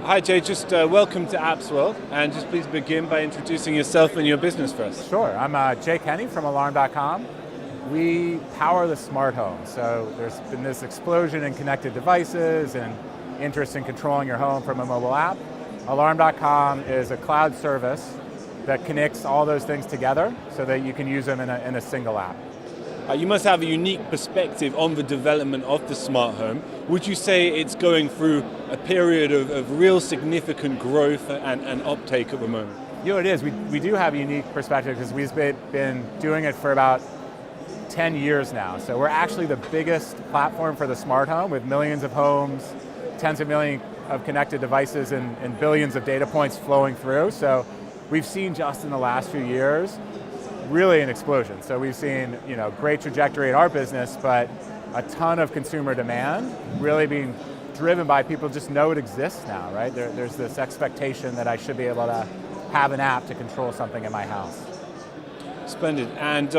Hi Jay, just welcome to Appsworld, and just please begin by introducing yourself and your business for us. Sure, I'm Jay Kenny from Alarm.com. We power the smart home, so there's been this explosion in connected devices and interest in controlling your home from a mobile app. Alarm.com is a cloud service that connects all those things together so that you can use them in a single app. You must have a unique perspective on the development of the smart home. Would you say it's going through a period of real significant growth and uptake at the moment? You know, it is. We do have a unique perspective because we've been doing it for about 10 years now. So we're actually the biggest platform for the smart home with millions of homes, tens of millions of connected devices and billions of data points flowing through. So we've seen just in the last few years really an explosion. So we've seen, great trajectory in our business, but a ton of consumer demand really being driven by people just know it exists now, right? There's this expectation that I should be able to have an app to control something in my house. Splendid. And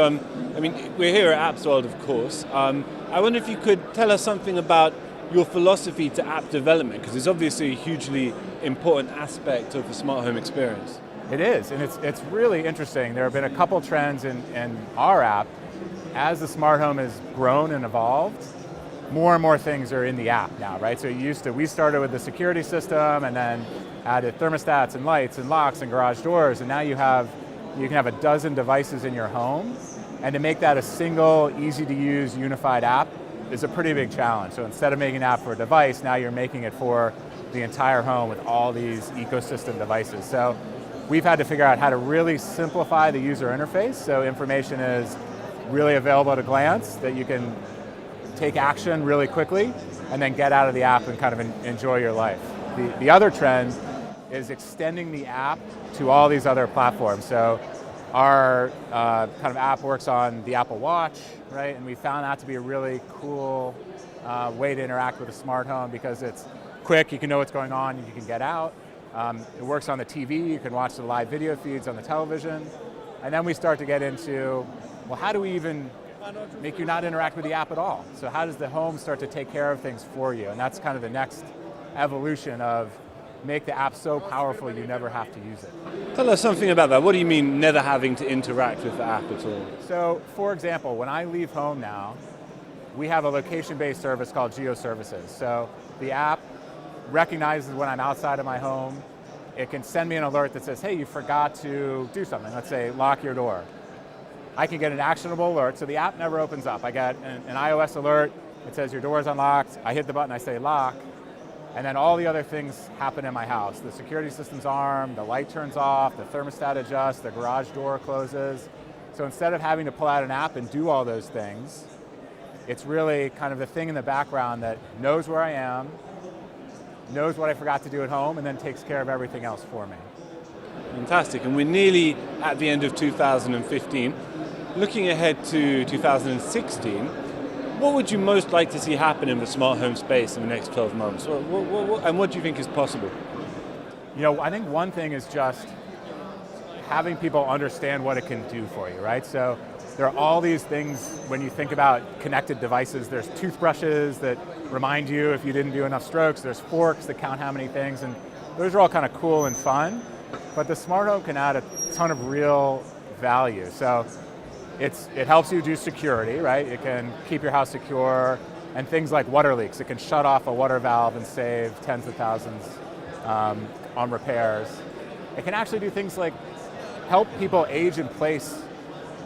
we're here at Appsworld, of course. I wonder if you could tell us something about your philosophy to app development, because it's obviously a hugely important aspect of the smart home experience. It is, and it's really interesting. There have been a couple trends in our app. As the smart home has grown and evolved, more and more things are in the app now, right? So we started with the security system and then added thermostats and lights and locks and garage doors, and now you can have a dozen devices in your home, and to make that a single, easy to use, unified app is a pretty big challenge. So instead of making an app for a device, now you're making it for the entire home with all these ecosystem devices. So we've had to figure out how to really simplify the user interface so information is really available at a glance, that you can take action really quickly and then get out of the app and kind of enjoy your life. The other trend is extending the app to all these other platforms. So our kind of app works on the Apple Watch, right? And we found that to be a really cool way to interact with a smart home because it's quick, you can know what's going on, and you can get out. It works on the TV, you can watch the live video feeds on the television. And then we start to get into, well, how do we even make you not interact with the app at all? So how does the home start to take care of things for you? And that's kind of the next evolution of make the app so powerful you never have to use it. Tell us something about that. What do you mean never having to interact with the app at all? So for example, when I leave home now, we have a location-based service called Geo Services. So the app recognizes when I'm outside of my home. It can send me an alert that says, hey, you forgot to do something. Let's say lock your door. I can get an actionable alert, so the app never opens up. I get an iOS alert, it says your door is unlocked. I hit the button, I say lock, and then all the other things happen in my house. The security system's armed, the light turns off, the thermostat adjusts, the garage door closes. So instead of having to pull out an app and do all those things, it's really kind of the thing in the background that knows where I am, knows what I forgot to do at home, and then takes care of everything else for me. Fantastic, and we're nearly at the end of 2015. Looking ahead to 2016, what would you most like to see happen in the smart home space in the next 12 months? And what do you think is possible? I think one thing is just having people understand what it can do for you, right? So there are all these things when you think about connected devices. There's toothbrushes that remind you if you didn't do enough strokes. There's forks that count how many things, and those are all kind of cool and fun. But the smart home can add a ton of real value. So it helps you do security, right? It can keep your house secure, and things like water leaks. It can shut off a water valve and save tens of thousands on repairs. It can actually do things like help people age in place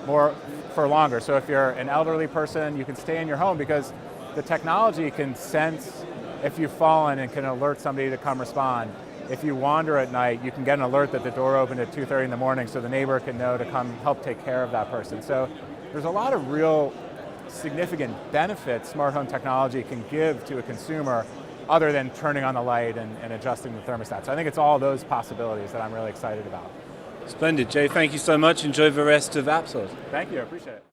more for longer. So if you're an elderly person, you can stay in your home because the technology can sense if you've fallen and can alert somebody to come respond. If you wander at night, you can get an alert that the door opened at 2:30 in the morning so the neighbor can know to come help take care of that person. So there's a lot of real significant benefits smart home technology can give to a consumer other than turning on the light and adjusting the thermostat. So I think it's all those possibilities that I'm really excited about. Splendid, Jay. Thank you so much. Enjoy the rest of Appsworld. Thank you. I appreciate it.